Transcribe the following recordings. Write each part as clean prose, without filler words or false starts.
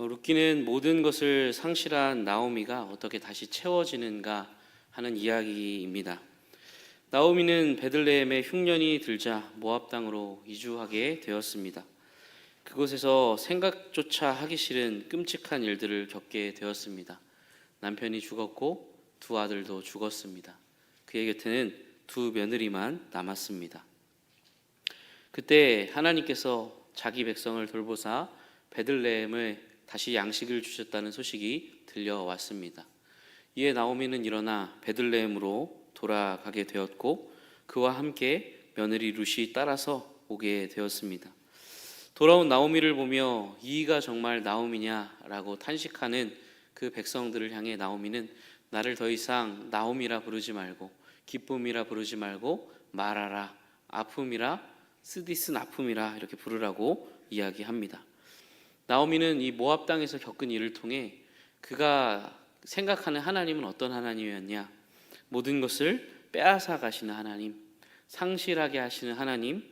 룻기는 모든 것을 상실한 나오미가 어떻게 다시 채워지는가 하는 이야기입니다. 나오미는 베들레헴에 흉년이 들자 모압 땅으로 이주하게 되었습니다. 그곳에서 생각조차 하기 싫은 끔찍한 일들을 겪게 되었습니다. 남편이 죽었고 두 아들도 죽었습니다. 그의 곁에는 두 며느리만 남았습니다. 그때 하나님께서 자기 백성을 돌보사 베들레헴에 다시 양식을 주셨다는 소식이 들려왔습니다. 이에 나오미는 일어나 베들레헴으로 돌아가게 되었고 그와 함께 며느리 룻이 따라서 오게 되었습니다. 돌아온 나오미를 보며 이가 정말 나오미냐라고 탄식하는 그 백성들을 향해 나오미는 나를 더 이상 나오미라 부르지 말고 기쁨이라 부르지 말고 말하라, 아픔이라, 쓰디쓴 아픔이라 이렇게 부르라고 이야기합니다. 나오미는 이 모압 땅에서 겪은 일을 통해 그가 생각하는 하나님은 어떤 하나님이었냐, 모든 것을 빼앗아 가시는 하나님, 상실하게 하시는 하나님,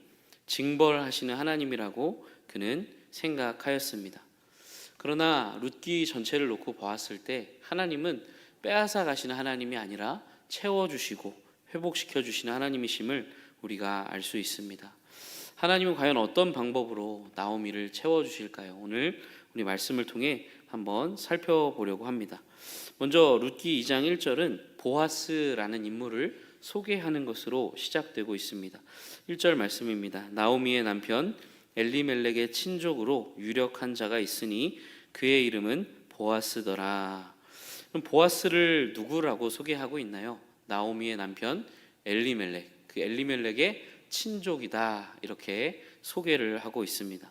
징벌하시는 하나님이라고 그는 생각하였습니다. 그러나 룻기 전체를 놓고 보았을 때 하나님은 빼앗아 가시는 하나님이 아니라 채워주시고 회복시켜 주시는 하나님이심을 우리가 알 수 있습니다. 하나님은 과연 어떤 방법으로 나오미를 채워주실까요? 오늘 우리 말씀을 통해 한번 살펴보려고 합니다. 먼저 룻기 2장 1절은 보아스라는 인물을 소개하는 것으로 시작되고 있습니다. 1절 말씀입니다. 나오미의 남편 엘리멜렉의 친족으로 유력한 자가 있으니 그의 이름은 보아스더라. 그럼 보아스를 누구라고 소개하고 있나요? 나오미의 남편 엘리멜렉, 그 엘리멜렉의 친족이다 이렇게 소개를 하고 있습니다.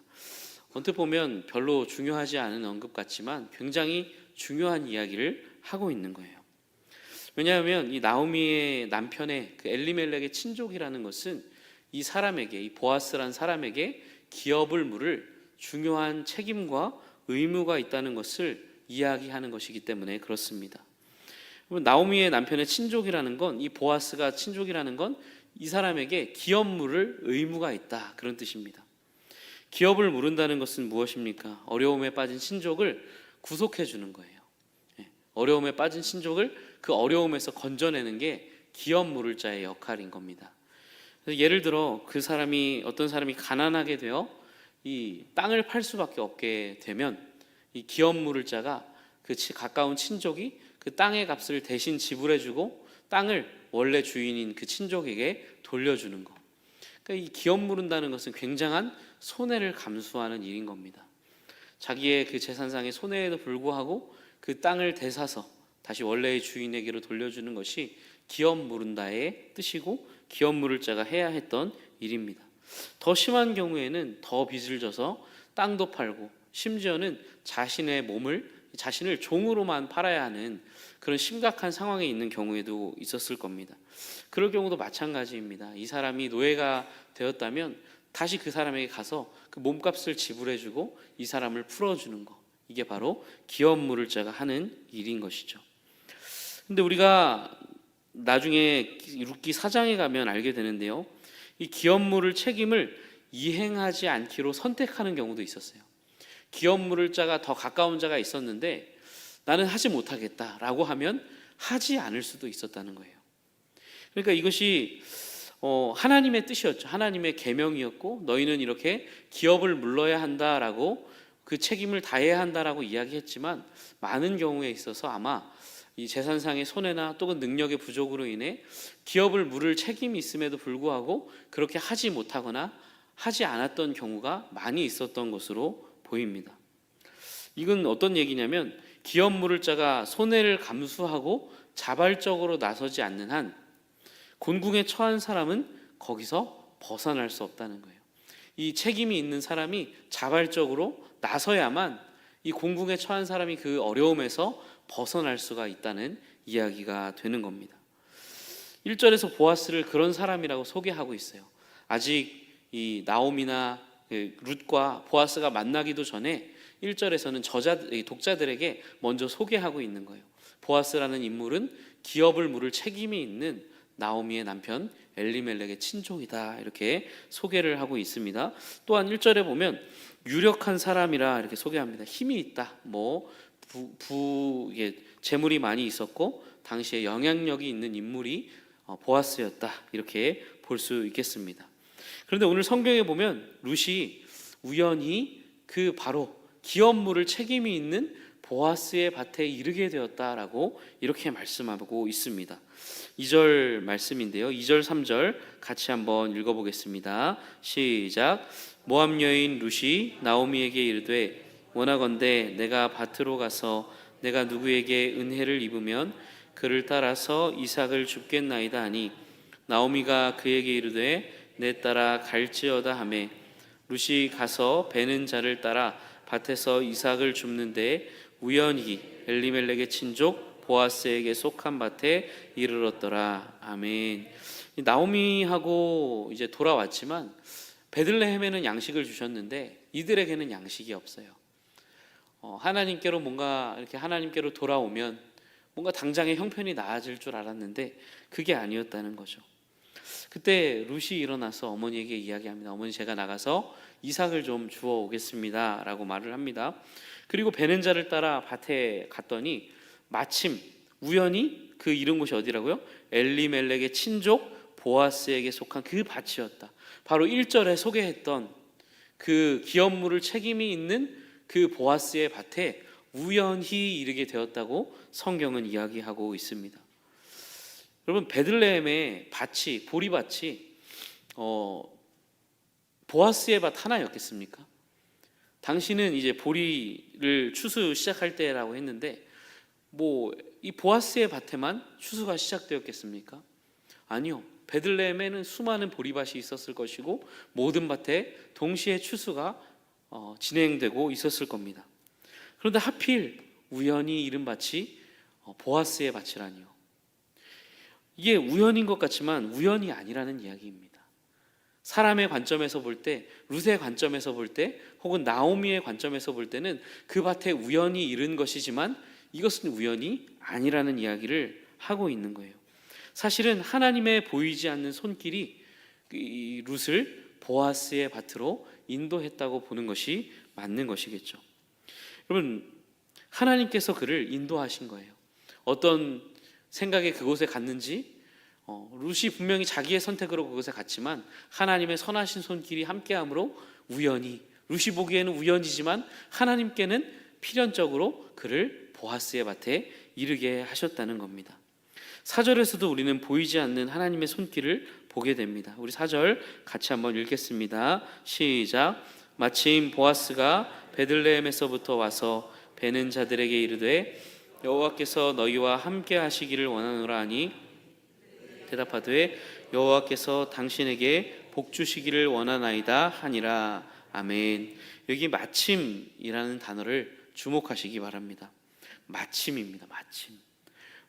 언뜻 보면 별로 중요하지 않은 언급 같지만 굉장히 중요한 이야기를 하고 있는 거예요. 왜냐하면 이 나오미의 남편의 그 엘리멜렉의 친족이라는 것은 이 사람에게, 이 보아스란 사람에게 기업을 물을 중요한 책임과 의무가 있다는 것을 이야기하는 것이기 때문에 그렇습니다. 나오미의 남편의 친족이라는 건, 이 보아스가 친족이라는 건 이 사람에게 기업 물을 의무가 있다, 그런 뜻입니다. 기업을 물은다는 것은 무엇입니까? 어려움에 빠진 친족을 구속해 주는 거예요. 어려움에 빠진 친족을 그 어려움에서 건져내는 게 기업 물을 자의 역할인 겁니다. 예를 들어 어떤 사람이 가난하게 되어 이 땅을 팔 수밖에 없게 되면 이 기업 물을 자가 그 가까운 친족이 그 땅의 값을 대신 지불해주고 땅을 원래 주인인 그 친족에게 돌려주는 거. 그러니까 이 기업 물은다는 것은 굉장한 손해를 감수하는 일인 겁니다. 자기의 그 재산상의 손해에도 불구하고 그 땅을 되사서 다시 원래의 주인에게로 돌려주는 것이 기업 물은다의 뜻이고 기업 물을 자가 해야 했던 일입니다. 더 심한 경우에는 더 빚을 져서 땅도 팔고 심지어는 자신을 종으로만 팔아야 하는 그런 심각한 상황에 있는 경우에도 있었을 겁니다. 그럴 경우도 마찬가지입니다. 이 사람이 노예가 되었다면 다시 그 사람에게 가서 그 몸값을 지불해주고 이 사람을 풀어주는 거, 이게 바로 기업 물을 자가 하는 일인 것이죠. 근데 우리가 나중에 룻기 4장에 가면 알게 되는데요, 이 기업 물을 책임을 이행하지 않기로 선택하는 경우도 있었어요. 기업 물을 자가 더 가까운 자가 있었는데 나는 하지 못하겠다라고 하면 하지 않을 수도 있었다는 거예요. 그러니까 이것이 하나님의 뜻이었죠. 하나님의 계명이었고 너희는 이렇게 기업을 물러야 한다라고 그 책임을 다해야 한다라고 이야기했지만 많은 경우에 있어서 아마 이 재산상의 손해나 또는 능력의 부족으로 인해 기업을 물을 책임이 있음에도 불구하고 그렇게 하지 못하거나 하지 않았던 경우가 많이 있었던 것으로 보입니다. 이건 어떤 얘기냐면 기업 물을 자가 손해를 감수하고 자발적으로 나서지 않는 한 곤궁에 처한 사람은 거기서 벗어날 수 없다는 거예요. 이 책임이 있는 사람이 자발적으로 나서야만 이 곤궁에 처한 사람이 그 어려움에서 벗어날 수가 있다는 이야기가 되는 겁니다. 1절에서 보아스를 그런 사람이라고 소개하고 있어요. 아직 이 나오미나 룻과 보아스가 만나기도 전에 1절에서는 독자들에게 먼저 소개하고 있는 거예요. 보아스라는 인물은 기업을 물을 책임이 있는 나오미의 남편 엘리멜렉의 친족이다 이렇게 소개를 하고 있습니다. 또한 1절에 보면 유력한 사람이라 이렇게 소개합니다. 힘이 있다, 이게 재물이 많이 있었고 당시에 영향력이 있는 인물이 보아스였다 이렇게 볼 수 있겠습니다. 그런데 오늘 성경에 보면 룻이 우연히 그 바로 기업물을 책임이 있는 보아스의 밭에 이르게 되었다라고 이렇게 말씀하고 있습니다. 2절 말씀인데요. 2절 3절 같이 한번 읽어보겠습니다. 시작. 모압 여인 룻이 나오미에게 이르되 원하건대 내가 밭으로 가서 내가 누구에게 은혜를 입으면 그를 따라서 이삭을 줍겠나이다 하니 나오미가 그에게 이르되 내 따라 갈지어다 하매 룻이 가서 베는 자를 따라 밭에서 이삭을 줍는데 우연히 엘리멜렉의 친족 보아스에게 속한 밭에 이르렀더라. 아멘. 나오미하고 이제 돌아왔지만 베들레헴에는 양식을 주셨는데 이들에게는 양식이 없어요. 하나님께로 뭔가 이렇게 하나님께로 돌아오면 뭔가 당장의 형편이 나아질 줄 알았는데 그게 아니었다는 거죠. 그때 룻이 일어나서 어머니에게 이야기합니다. 어머니, 제가 나가서 이삭을 좀 주워 오겠습니다 라고 말을 합니다. 그리고 베는 자를 따라 밭에 갔더니 마침 우연히 그 이른 곳이 어디라고요? 엘리멜렉의 친족 보아스에게 속한 그 밭이었다. 바로 1절에 소개했던 그 기업물을 책임이 있는 그 보아스의 밭에 우연히 이르게 되었다고 성경은 이야기하고 있습니다. 여러분, 베들레헴의 밭이, 보리밭이 보아스의 밭 하나였겠습니까? 당시는 이제 보리를 추수 시작할 때라고 했는데 이 보아스의 밭에만 추수가 시작되었겠습니까? 아니요. 베들레헴에는 수많은 보리밭이 있었을 것이고 모든 밭에 동시에 추수가 진행되고 있었을 겁니다. 그런데 하필 우연히 이른 밭이 보아스의 밭이라니요. 이게 우연인 것 같지만 우연이 아니라는 이야기입니다. 사람의 관점에서 볼 때, 룻의 관점에서 볼 때, 혹은 나오미의 관점에서 볼 때는 그 밭에 우연히 이른 것이지만 이것은 우연이 아니라는 이야기를 하고 있는 거예요. 사실은 하나님의 보이지 않는 손길이 이 룻을 보아스의 밭으로 인도했다고 보는 것이 맞는 것이겠죠. 여러분, 하나님께서 그를 인도하신 거예요. 어떤 생각에 그곳에 갔는지, 룻이 분명히 자기의 선택으로 그곳에 갔지만 하나님의 선하신 손길이 함께함으로 우연히, 룻이 보기에는 우연이지만 하나님께는 필연적으로 그를 보아스의 밭에 이르게 하셨다는 겁니다. 4절에서도 우리는 보이지 않는 하나님의 손길을 보게 됩니다. 우리 4절 같이 한번 읽겠습니다. 시작. 마침 보아스가 베들레헴에서부터 와서 베는 자들에게 이르되 여호와께서 너희와 함께 하시기를 원하노라 하니 대답하되 여호와께서 당신에게 복 주시기를 원하나이다 하니라. 아멘. 여기 마침이라는 단어를 주목하시기 바랍니다. 마침입니다. 마침.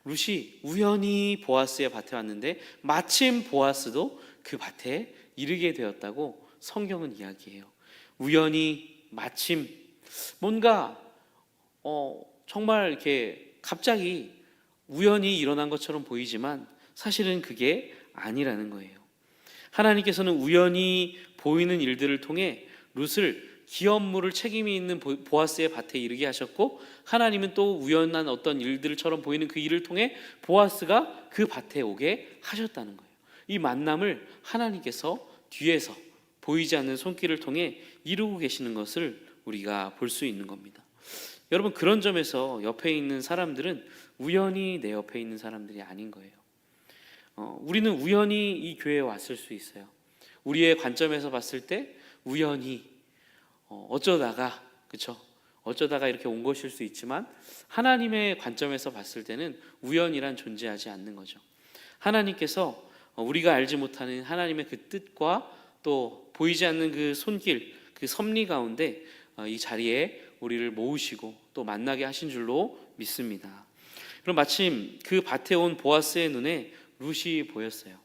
룻이 우연히 보아스의 밭에 왔는데 마침 보아스도 그 밭에 이르게 되었다고 성경은 이야기해요. 우연히, 마침, 뭔가 정말 이렇게 갑자기 우연히 일어난 것처럼 보이지만 사실은 그게 아니라는 거예요. 하나님께서는 우연히 보이는 일들을 통해 룻을 기업물을 책임이 있는 보아스의 밭에 이르게 하셨고, 하나님은 또 우연한 어떤 일들처럼 보이는 그 일을 통해 보아스가 그 밭에 오게 하셨다는 거예요. 이 만남을 하나님께서 뒤에서 보이지 않는 손길을 통해 이루고 계시는 것을 우리가 볼 수 있는 겁니다. 여러분, 그런 점에서 옆에 있는 사람들은 우연히 내 옆에 있는 사람들이 아닌 거예요. 우리는 우연히 이 교회에 왔을 수 있어요. 우리의 관점에서 봤을 때 우연히 어쩌다가, 그렇죠? 어쩌다가 이렇게 온 것일 수 있지만 하나님의 관점에서 봤을 때는 우연이란 존재하지 않는 거죠. 하나님께서 우리가 알지 못하는 하나님의 그 뜻과 또 보이지 않는 그 손길, 그 섭리 가운데 이 자리에 우리를 모으시고 또 만나게 하신 줄로 믿습니다. 그럼 마침 그 밭에 온 보아스의 눈에 룻이 보였어요.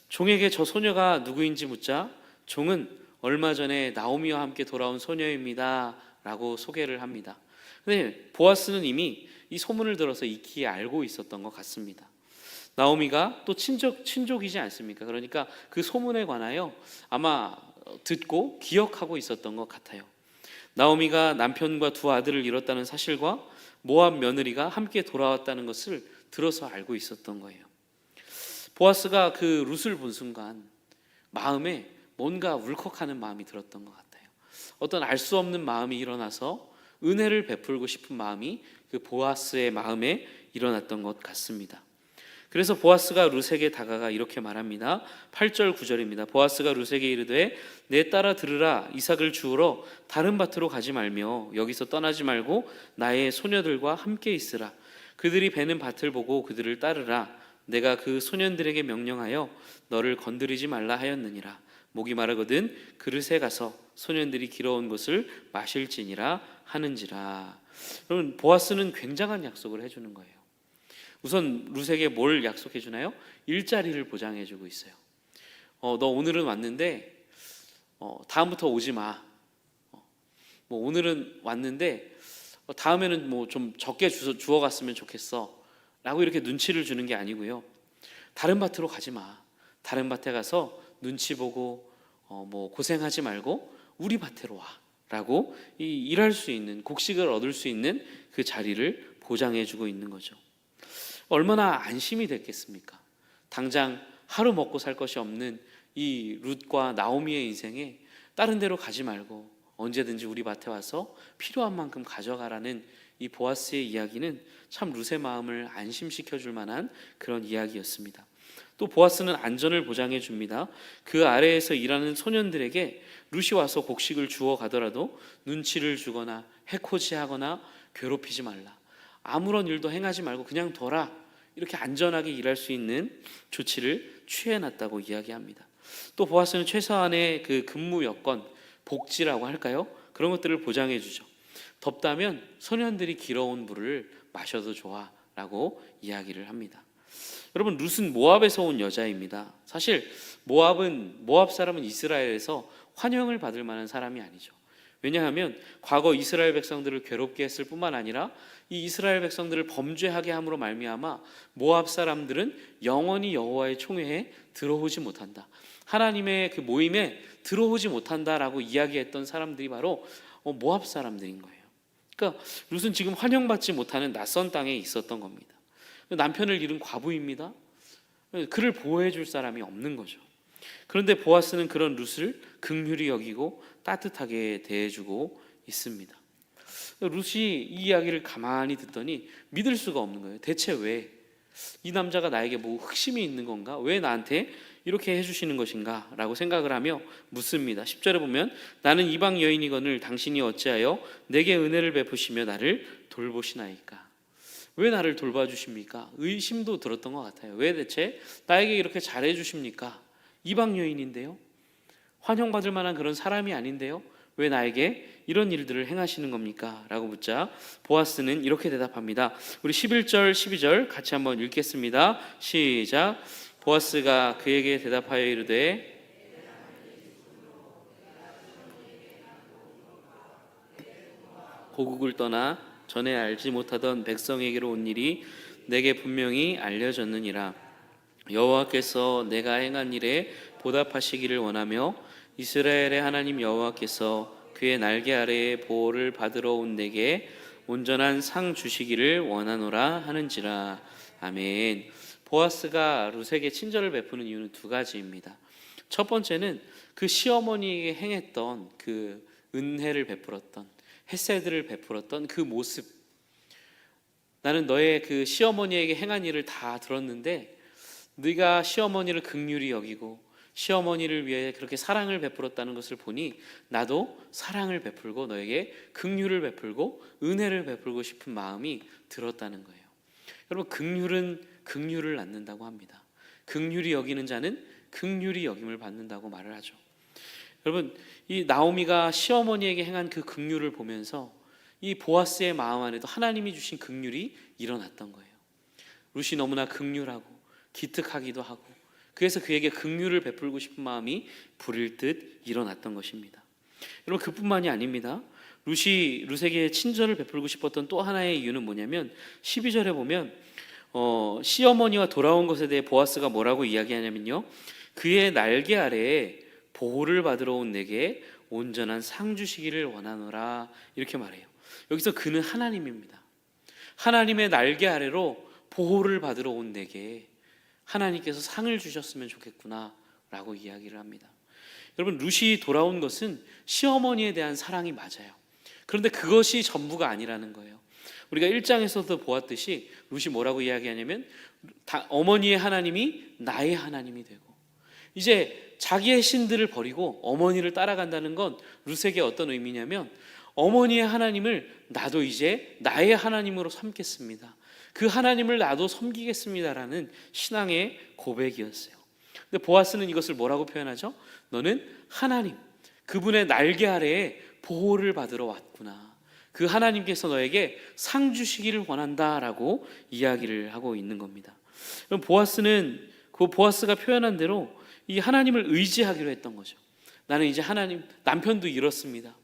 종에게 저 소녀가 누구인지 묻자 종은 얼마 전에 나오미와 함께 돌아온 소녀입니다 라고 소개를 합니다. 근데 보아스는 이미 이 소문을 들어서 익히 알고 있었던 것 같습니다. 나오미가 또 친족이지 않습니까? 그러니까 그 소문에 관하여 아마 듣고 기억하고 있었던 것 같아요. 나오미가 남편과 두 아들을 잃었다는 사실과 모압 며느리가 함께 돌아왔다는 것을 들어서 알고 있었던 거예요. 보아스가 그 룻을 본 순간 마음에 뭔가 울컥하는 마음이 들었던 것 같아요. 어떤 알 수 없는 마음이 일어나서 은혜를 베풀고 싶은 마음이 그 보아스의 마음에 일어났던 것 같습니다. 그래서 보아스가 룻에게 다가가 이렇게 말합니다. 8절 9절입니다. 보아스가 룻에게 이르되 내 딸아 들으라. 이삭을 주우러 다른 밭으로 가지 말며 여기서 떠나지 말고 나의 소녀들과 함께 있으라. 그들이 베는 밭을 보고 그들을 따르라. 내가 그 소년들에게 명령하여 너를 건드리지 말라 하였느니라. 목이 마르거든 그릇에 가서 소년들이 길어온 것을 마실지니라 하는지라. 여러분, 보아스는 굉장한 약속을 해주는 거예요. 우선 룻에게 뭘 약속해 주나요? 일자리를 보장해 주고 있어요. 너 오늘은 왔는데 다음부터 오지 마. 뭐 오늘은 왔는데 다음에는 뭐 좀 적게 주워 갔으면 좋겠어. 라고 이렇게 눈치를 주는 게 아니고요. 다른 밭으로 가지 마. 다른 밭에 가서 눈치 보고 뭐 고생하지 말고 우리 밭으로 와. 라고 일할 수 있는, 곡식을 얻을 수 있는 그 자리를 보장해 주고 있는 거죠. 얼마나 안심이 됐겠습니까? 당장 하루 먹고 살 것이 없는 이 룻과 나오미의 인생에 다른 데로 가지 말고 언제든지 우리 밭에 와서 필요한 만큼 가져가라는 이 보아스의 이야기는 참 룻의 마음을 안심시켜 줄 만한 그런 이야기였습니다. 또 보아스는 안전을 보장해 줍니다. 그 아래에서 일하는 소년들에게 룻이 와서 곡식을 주워 가더라도 눈치를 주거나 해코지하거나 괴롭히지 말라. 아무런 일도 행하지 말고 그냥 둬라. 이렇게 안전하게 일할 수 있는 조치를 취해놨다고 이야기합니다. 또 보아스는 최소한의 그 근무 여건, 복지라고 할까요? 그런 것들을 보장해 주죠. 덥다면 소년들이 길어온 물을 마셔도 좋아라고 이야기를 합니다. 여러분, 룻은 모압에서 온 여자입니다. 사실 모압 사람은 이스라엘에서 환영을 받을 만한 사람이 아니죠. 왜냐하면 과거 이스라엘 백성들을 괴롭게 했을 뿐만 아니라 이 이스라엘 백성들을 범죄하게 함으로 말미암아 모압 사람들은 영원히 여호와의 총회에 들어오지 못한다. 하나님의 그 모임에 들어오지 못한다라고 이야기했던 사람들이 바로 모압 사람들인 거예요. 그러니까 룻은 지금 환영받지 못하는 낯선 땅에 있었던 겁니다. 남편을 잃은 과부입니다. 그를 보호해 줄 사람이 없는 거죠. 그런데 보아스는 그런 룻을 긍휼히 여기고 따뜻하게 대해주고 있습니다. 룻이 이 이야기를 가만히 듣더니 믿을 수가 없는 거예요. 대체 왜? 이 남자가 나에게 뭐 흑심이 있는 건가? 왜 나한테 이렇게 해주시는 것인가? 라고 생각을 하며 묻습니다. 10절에 보면 나는 이방 여인이거늘 당신이 어찌하여 내게 은혜를 베푸시며 나를 돌보시나이까? 왜 나를 돌봐주십니까? 의심도 들었던 것 같아요. 왜 대체 나에게 이렇게 잘해주십니까? 이방 여인인데요, 환영받을 만한 그런 사람이 아닌데요, 왜 나에게 이런 일들을 행하시는 겁니까? 라고 묻자 보아스는 이렇게 대답합니다. 우리 11절 12절 같이 한번 읽겠습니다. 시작. 보아스가 그에게 대답하여 이르되 고국을 떠나 전에 알지 못하던 백성에게로 온 일이 내게 분명히 알려졌느니라. 여호와께서 내가 행한 일에 보답하시기를 원하며 이스라엘의 하나님 여호와께서 그의 날개 아래에 보호를 받으러 온 내게 온전한 상 주시기를 원하노라 하는지라. 아멘. 보아스가 룻에게 친절을 베푸는 이유는 두 가지입니다. 첫 번째는 그 시어머니에게 행했던 그 은혜를 베풀었던, 헤세드를 베풀었던 그 모습. 나는 너의 그 시어머니에게 행한 일을 다 들었는데 네가 시어머니를 긍휼히 여기고 시어머니를 위해 그렇게 사랑을 베풀었다는 것을 보니 나도 사랑을 베풀고 너에게 긍휼을 베풀고 은혜를 베풀고 싶은 마음이 들었다는 거예요. 여러분, 긍휼은 긍휼을 낳는다고 합니다. 긍휼히 여기는 자는 긍휼히 여김을 받는다고 말을 하죠. 여러분, 이 나오미가 시어머니에게 행한 그 긍휼을 보면서 이 보아스의 마음 안에도 하나님이 주신 긍휼이 일어났던 거예요. 룻이 너무나 긍휼하고 기특하기도 하고 그래서 그에게 긍휼을 베풀고 싶은 마음이 불일 듯 일어났던 것입니다. 여러분, 그뿐만이 아닙니다. 룻에게 친절을 베풀고 싶었던 또 하나의 이유는 뭐냐면 12절에 보면 시어머니와 돌아온 것에 대해 보아스가 뭐라고 이야기하냐면요, 그의 날개 아래에 보호를 받으러 온 내게 온전한 상 주시기를 원하노라, 이렇게 말해요. 여기서 그는 하나님입니다. 하나님의 날개 아래로 보호를 받으러 온 내게 하나님께서 상을 주셨으면 좋겠구나 라고 이야기를 합니다. 여러분, 룻이 돌아온 것은 시어머니에 대한 사랑이 맞아요. 그런데 그것이 전부가 아니라는 거예요. 우리가 1장에서도 보았듯이 룻이 뭐라고 이야기하냐면, 어머니의 하나님이 나의 하나님이 되고, 이제 자기의 신들을 버리고 어머니를 따라간다는 건 룻에게 어떤 의미냐면, 어머니의 하나님을 나도 이제 나의 하나님으로 삼겠습니다, 그 하나님을 나도 섬기겠습니다라는 신앙의 고백이었어요. 근데 보아스는 이것을 뭐라고 표현하죠? 너는 하나님, 그분의 날개 아래에 보호를 받으러 왔구나, 그 하나님께서 너에게 상 주시기를 원한다라고 이야기를 하고 있는 겁니다. 그럼 보아스는 그 보아스가 표현한 대로 이 하나님을 의지하기로 했던 거죠. 나는 이제 하나님, 남편도 잃었습니다.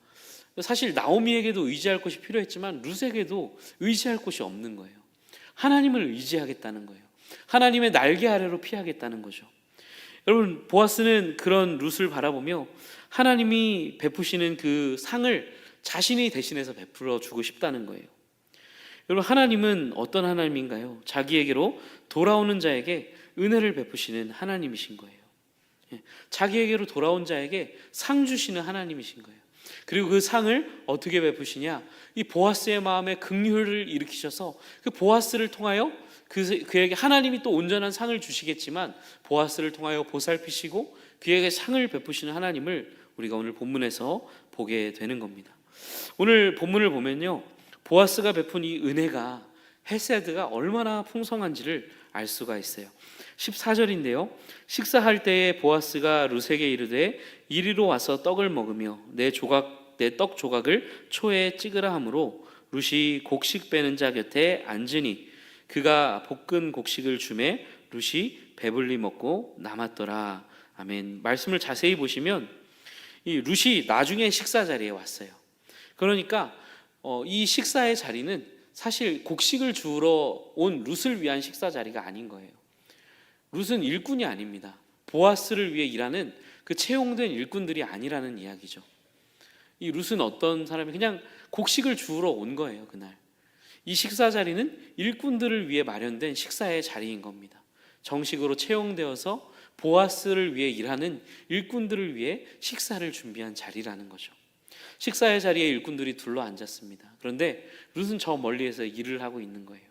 사실 나오미에게도 의지할 곳이 필요했지만 룻에게도 의지할 곳이 없는 거예요. 하나님을 의지하겠다는 거예요. 하나님의 날개 아래로 피하겠다는 거죠. 여러분, 보아스는 그런 룻을 바라보며 하나님이 베푸시는 그 상을 자신이 대신해서 베풀어 주고 싶다는 거예요. 여러분, 하나님은 어떤 하나님인가요? 자기에게로 돌아오는 자에게 은혜를 베푸시는 하나님이신 거예요. 자기에게로 돌아온 자에게 상 주시는 하나님이신 거예요. 그리고 그 상을 어떻게 베푸시냐? 이 보아스의 마음에 긍휼을 일으키셔서 그 보아스를 통하여 그에게 하나님이 또 온전한 상을 주시겠지만 보아스를 통하여 보살피시고 그에게 상을 베푸시는 하나님을 우리가 오늘 본문에서 보게 되는 겁니다. 오늘 본문을 보면요, 보아스가 베푼 이 은혜가, 헤세드가 얼마나 풍성한지를 알 수가 있어요. 14절인데요, 식사할 때에 보아스가 룻에게 이르되 이리로 와서 떡을 먹으며 내 떡 조각을 초에 찍으라 하므로 룻이 곡식 빼는 자 곁에 앉으니 그가 볶은 곡식을 주매 룻이 배불리 먹고 남았더라. 아멘. 말씀을 자세히 보시면 이 룻이 나중에 식사 자리에 왔어요. 그러니까 이 식사의 자리는 사실 곡식을 주우러 온 룻을 위한 식사 자리가 아닌 거예요. 룻은 일꾼이 아닙니다. 보아스를 위해 일하는 그 채용된 일꾼들이 아니라는 이야기죠. 이 룻은 어떤 사람이 그냥 곡식을 주우러 온 거예요. 그날 이 식사 자리는 일꾼들을 위해 마련된 식사의 자리인 겁니다. 정식으로 채용되어서 보아스를 위해 일하는 일꾼들을 위해 식사를 준비한 자리라는 거죠. 식사의 자리에 일꾼들이 둘러 앉았습니다. 그런데 룻은 저 멀리에서 일을 하고 있는 거예요.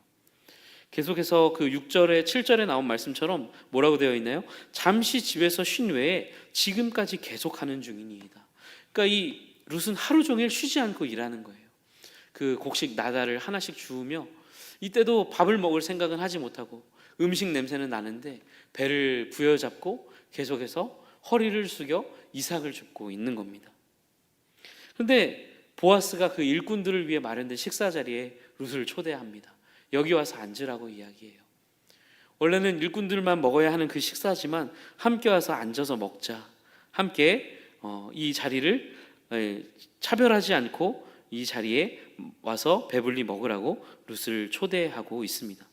계속해서 그 6절에 7절에 나온 말씀처럼 뭐라고 되어 있나요? 잠시 집에서 쉰 외에 지금까지 계속하는 중이니이다. 그러니까 이 룻은 하루 종일 쉬지 않고 일하는 거예요. 그 곡식 나달을 하나씩 주우며, 이때도 밥을 먹을 생각은 하지 못하고 음식 냄새는 나는데 배를 부여잡고 계속해서 허리를 숙여 이삭을 줍고 있는 겁니다. 그런데 보아스가 그 일꾼들을 위해 마련된 식사 자리에 룻을 초대합니다. 여기 와서 앉으라고 이야기해요. 원래는 일꾼들만 먹어야 하는 그 식사지만 함께 와서 앉아서 먹자, 함께 이 자리를 차별하지 않고 이 자리에 와서 배불리 먹으라고 룻을 초대하고 있습니다.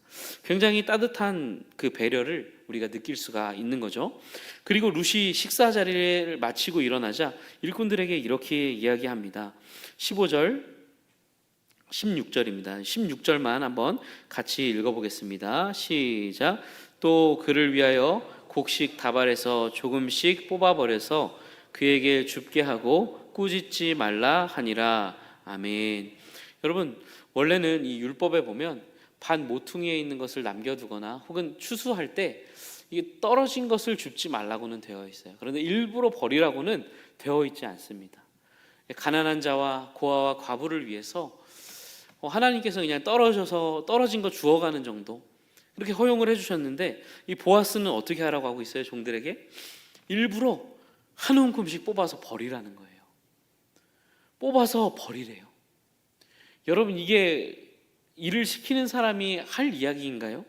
굉장히 따뜻한 그 배려를 우리가 느낄 수가 있는 거죠. 그리고 룻이 식사 자리를 마치고 일어나자 일꾼들에게 이렇게 이야기합니다. 15절 16절입니다. 16절만 한번 같이 읽어보겠습니다. 시작. 또 그를 위하여 곡식 다발에서 조금씩 뽑아버려서 그에게 줍게 하고 꾸짖지 말라 하니라. 아멘. 여러분, 원래는 이 율법에 보면 반 모퉁이에 있는 것을 남겨두거나 혹은 추수할 때 이게 떨어진 것을 줍지 말라고는 되어 있어요. 그런데 일부러 버리라고는 되어 있지 않습니다. 가난한 자와 고아와 과부를 위해서 하나님께서 그냥 떨어진 거 주워가는 정도, 이렇게 허용을 해주셨는데 이 보아스는 어떻게 하라고 하고 있어요? 종들에게 일부러 한 움큼씩 뽑아서 버리라는 거예요. 뽑아서 버리래요. 여러분, 이게 일을 시키는 사람이 할 이야기인가요?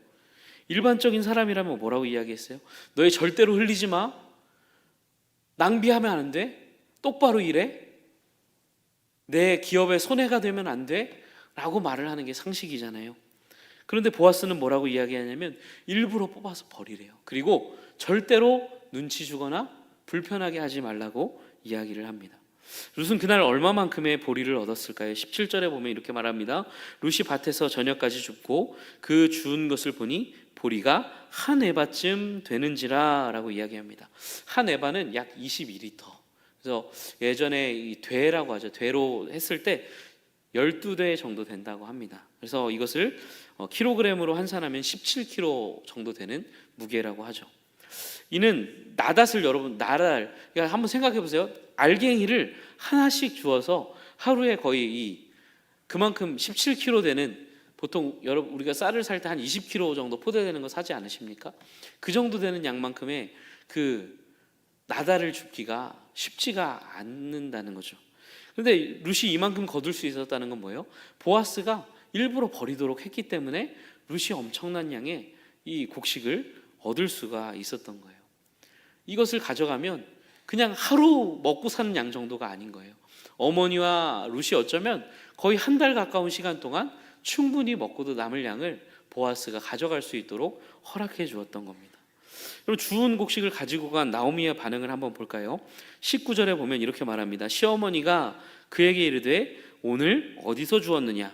일반적인 사람이라면 뭐라고 이야기했어요? 너희 절대로 흘리지 마, 낭비하면 안 돼, 똑바로 일해, 내 기업에 손해가 되면 안 돼 라고 말을 하는 게 상식이잖아요. 그런데 보아스는 뭐라고 이야기하냐면 일부러 뽑아서 버리래요. 그리고 절대로 눈치 주거나 불편하게 하지 말라고 이야기를 합니다. 룻은 그날 얼마만큼의 보리를 얻었을까요? 17절에 보면 이렇게 말합니다. 룻이 밭에서 저녁까지 줍고 그 주운 것을 보니 보리가 한 에바쯤 되는지라 라고 이야기합니다. 한 에바는 약 22리터. 그래서 예전에 이 되라고 하죠. 되로 했을 때 12대 정도 된다고 합니다. 그래서 이것을 킬로그램으로 환산하면 17kg 정도 되는 무게라고 하죠. 이는 나닷을 여러분 그러니까 한번 생각해 보세요. 알갱이를 하나씩 주어서 하루에 거의 그만큼 17kg 되는, 보통 여러분 우리가 쌀을 살 때 한 20kg 정도 포대되는 거 사지 않으십니까? 그 정도 되는 양만큼의 그 나달을 줍기가 쉽지가 않는다는 거죠. 그런데 룻이 이만큼 거둘 수 있었다는 건 뭐예요? 보아스가 일부러 버리도록 했기 때문에 룻이 엄청난 양의 이 곡식을 얻을 수가 있었던 거예요. 이것을 가져가면 그냥 하루 먹고 사는 양 정도가 아닌 거예요. 어머니와 룻이 어쩌면 거의 한 달 가까운 시간 동안 충분히 먹고도 남을 양을 보아스가 가져갈 수 있도록 허락해 주었던 겁니다. 그리고 주운 곡식을 가지고 간 나오미의 반응을 한번 볼까요? 19절에 보면 이렇게 말합니다. 시어머니가 그에게 이르되 오늘 어디서 주었느냐?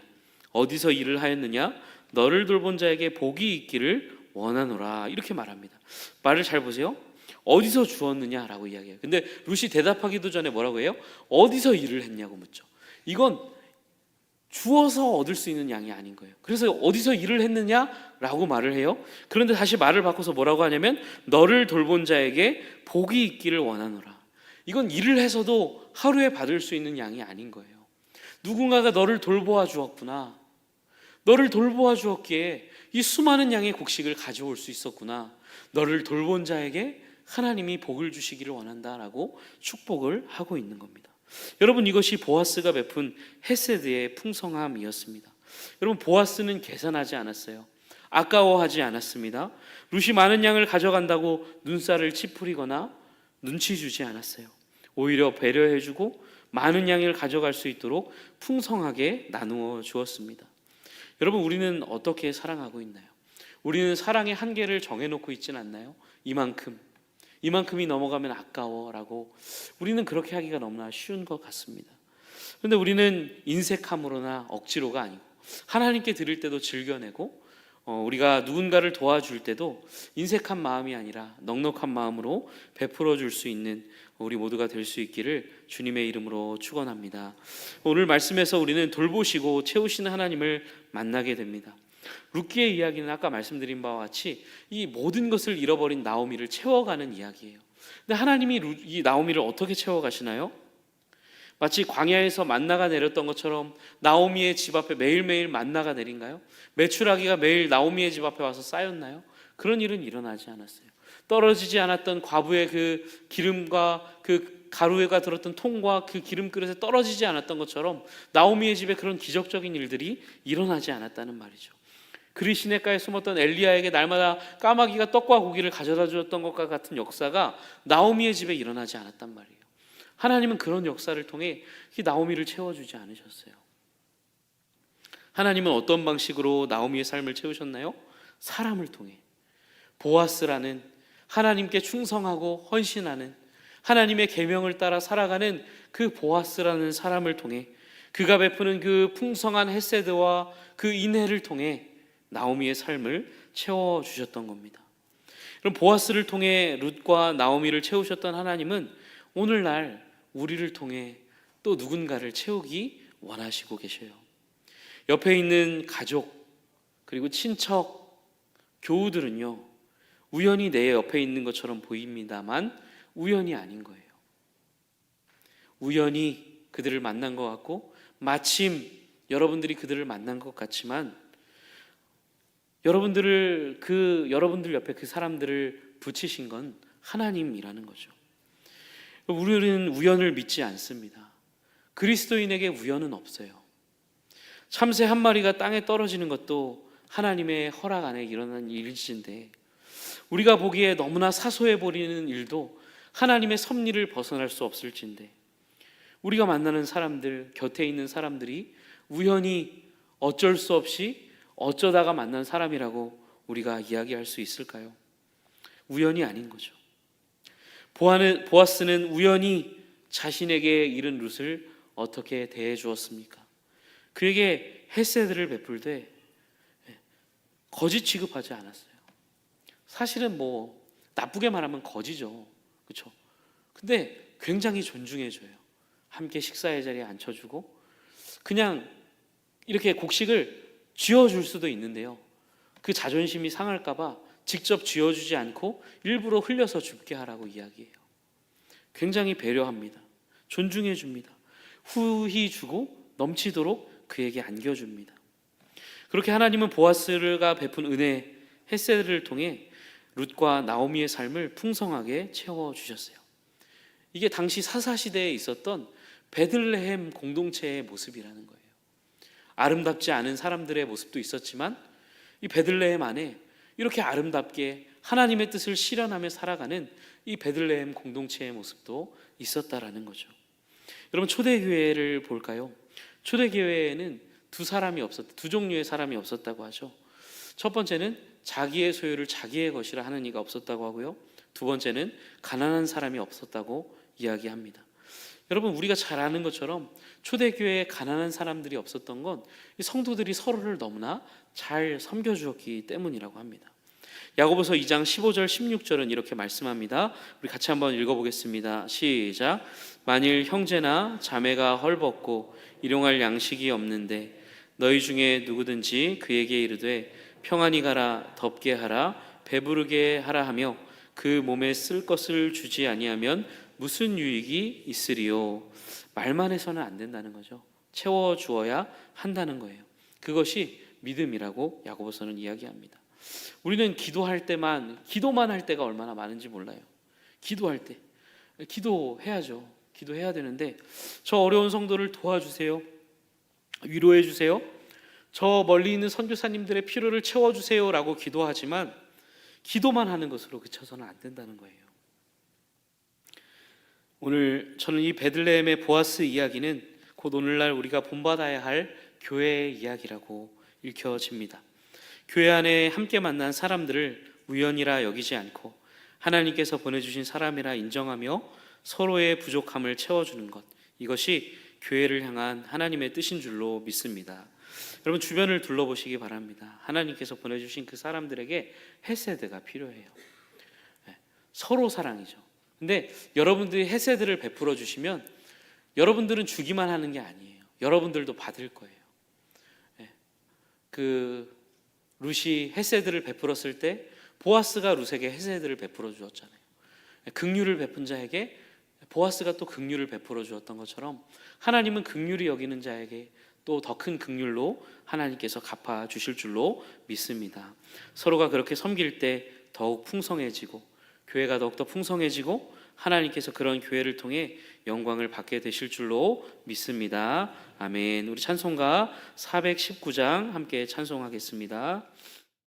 어디서 일을 하였느냐? 너를 돌본 자에게 복이 있기를 원하노라. 이렇게 말합니다. 말을 잘 보세요. 어디서 주었느냐라고 이야기해요. 근데 룻이 대답하기도 전에 뭐라고 해요? 어디서 일을 했냐고 묻죠. 이건 주어서 얻을 수 있는 양이 아닌 거예요. 그래서 어디서 일을 했느냐라고 말을 해요. 그런데 다시 말을 바꿔서 뭐라고 하냐면 너를 돌본 자에게 복이 있기를 원하노라. 이건 일을 해서도 하루에 받을 수 있는 양이 아닌 거예요. 누군가가 너를 돌보아 주었구나. 너를 돌보아 주었기에 이 수많은 양의 곡식을 가져올 수 있었구나. 너를 돌본 자에게 하나님이 복을 주시기를 원한다라고 축복을 하고 있는 겁니다. 여러분, 이것이 보아스가 베푼 헤세드의 풍성함이었습니다. 여러분, 보아스는 계산하지 않았어요. 아까워하지 않았습니다. 룻이 많은 양을 가져간다고 눈살을 찌푸리거나 눈치 주지 않았어요. 오히려 배려해주고 많은 양을 가져갈 수 있도록 풍성하게 나누어 주었습니다. 여러분, 우리는 어떻게 사랑하고 있나요? 우리는 사랑의 한계를 정해놓고 있진 않나요? 이만큼이 넘어가면 아까워라고 우리는 그렇게 하기가 너무나 쉬운 것 같습니다. 그런데 우리는 인색함으로나 억지로가 아니고 하나님께 드릴 때도 즐겨내고 우리가 누군가를 도와줄 때도 인색한 마음이 아니라 넉넉한 마음으로 베풀어 줄 수 있는 우리 모두가 될 수 있기를 주님의 이름으로 축원합니다. 오늘 말씀에서 우리는 돌보시고 채우시는 하나님을 만나게 됩니다. 룻기의 이야기는 아까 말씀드린 바와 같이 이 모든 것을 잃어버린 나오미를 채워가는 이야기예요. 근데 하나님이 이 나오미를 어떻게 채워가시나요? 마치 광야에서 만나가 내렸던 것처럼 나오미의 집 앞에 매일매일 만나가 내린가요? 메추라기가 매일 나오미의 집 앞에 와서 쌓였나요? 그런 일은 일어나지 않았어요. 떨어지지 않았던 과부의 그 기름과 그 가루가 들었던 통과 그 기름그릇에 떨어지지 않았던 것처럼 나오미의 집에 그런 기적적인 일들이 일어나지 않았다는 말이죠. 그리 시냇가에 숨었던 엘리야에게 날마다 까마귀가 떡과 고기를 가져다 주었던 것과 같은 역사가 나오미의 집에 일어나지 않았단 말이에요. 하나님은 그런 역사를 통해 이 나오미를 채워주지 않으셨어요. 하나님은 어떤 방식으로 나오미의 삶을 채우셨나요? 사람을 통해. 보아스라는 하나님께 충성하고 헌신하는 하나님의 계명을 따라 살아가는 그 보아스라는 사람을 통해 그가 베푸는 그 풍성한 헤세드와 그 인애를 통해 나오미의 삶을 채워주셨던 겁니다. 그럼 보아스를 통해 룻과 나오미를 채우셨던 하나님은 오늘날 우리를 통해 또 누군가를 채우기 원하시고 계셔요. 옆에 있는 가족 그리고 친척, 교우들은요 우연히 내 옆에 있는 것처럼 보입니다만 우연이 아닌 거예요. 우연히 그들을 만난 것 같고 마침 여러분들이 그들을 만난 것 같지만 여러분들 옆에 그 사람들을 붙이신 건 하나님이라는 거죠. 우리는 우연을 믿지 않습니다. 그리스도인에게 우연은 없어요. 참새 한 마리가 땅에 떨어지는 것도 하나님의 허락 안에 일어난 일인데 우리가 보기에 너무나 사소해 보이는 일도 하나님의 섭리를 벗어날 수 없을진데 우리가 만나는 사람들, 곁에 있는 사람들이 우연히 어쩔 수 없이 어쩌다가 만난 사람이라고 우리가 이야기할 수 있을까요? 우연이 아닌 거죠. 보아스는 우연히 자신에게 잃은 룻을 어떻게 대해 주었습니까? 그에게 헤세드를 베풀 때 거지 취급하지 않았어요. 사실은 뭐 나쁘게 말하면 거지죠. 그렇죠? 근데 굉장히 존중해줘요. 함께 식사의 자리에 앉혀주고 그냥 이렇게 곡식을 쥐어줄 수도 있는데요. 그 자존심이 상할까 봐 직접 쥐어주지 않고 일부러 흘려서 줍게 하라고 이야기해요. 굉장히 배려합니다. 존중해 줍니다. 후히 주고 넘치도록 그에게 안겨줍니다. 그렇게 하나님은 보아스가 베푼 은혜 헤세드를 통해 룻과 나오미의 삶을 풍성하게 채워주셨어요. 이게 당시 사사시대에 있었던 베들레헴 공동체의 모습이라는 거예요. 아름답지 않은 사람들의 모습도 있었지만 이 베들레헴 안에 이렇게 아름답게 하나님의 뜻을 실현하며 살아가는 이 베들레헴 공동체의 모습도 있었다라는 거죠. 여러분, 초대교회를 볼까요? 초대교회에는 두 종류의 사람이 없었다고 하죠. 첫 번째는 자기의 소유를 자기의 것이라 하는 이가 없었다고 하고요. 두 번째는 가난한 사람이 없었다고 이야기합니다. 여러분, 우리가 잘 아는 것처럼 초대교회에 가난한 사람들이 없었던 건 성도들이 서로를 너무나 잘 섬겨주었기 때문이라고 합니다. 야고보서 2장 15절 16절은 이렇게 말씀합니다. 우리 같이 한번 읽어보겠습니다. 시작. 만일 형제나 자매가 헐벗고 일용할 양식이 없는데 너희 중에 누구든지 그에게 이르되 평안히 가라, 덥게 하라, 배부르게 하라 하며 그 몸에 쓸 것을 주지 아니하면 무슨 유익이 있으리요? 말만 해서는 안 된다는 거죠. 채워주어야 한다는 거예요. 그것이 믿음이라고 야고보서는 이야기합니다. 우리는 기도만 할 때가 얼마나 많은지 몰라요. 기도할 때 기도해야죠. 기도해야 되는데 저 어려운 성도를 도와주세요, 위로해 주세요, 저 멀리 있는 선교사님들의 필요를 채워주세요 라고 기도하지만 기도만 하는 것으로 그쳐서는 안 된다는 거예요. 오늘 저는 이 베들레헴의 보아스 이야기는 곧 오늘날 우리가 본받아야 할 교회의 이야기라고 읽혀집니다. 교회 안에 함께 만난 사람들을 우연이라 여기지 않고 하나님께서 보내주신 사람이라 인정하며 서로의 부족함을 채워주는 것, 이것이 교회를 향한 하나님의 뜻인 줄로 믿습니다. 여러분, 주변을 둘러보시기 바랍니다. 하나님께서 보내주신 그 사람들에게 헤세드가 필요해요. 서로 사랑이죠. 근데 여러분들이 헤세드를 베풀어 주시면 여러분들은 주기만 하는 게 아니에요. 여러분들도 받을 거예요. 룻이 헤세드를 베풀었을 때 보아스가 룻에게 헤세드를 베풀어 주었잖아요. 긍휼을 베푼 자에게 보아스가 또 긍휼을 베풀어 주었던 것처럼 하나님은 긍휼히 여기는 자에게 또 더 큰 긍휼로 하나님께서 갚아 주실 줄로 믿습니다. 서로가 그렇게 섬길 때 더욱 풍성해지고 교회가 더욱더 풍성해지고 하나님께서 그런 교회를 통해 영광을 받게 되실 줄로 믿습니다. 아멘. 우리 찬송가 419장 함께 찬송하겠습니다.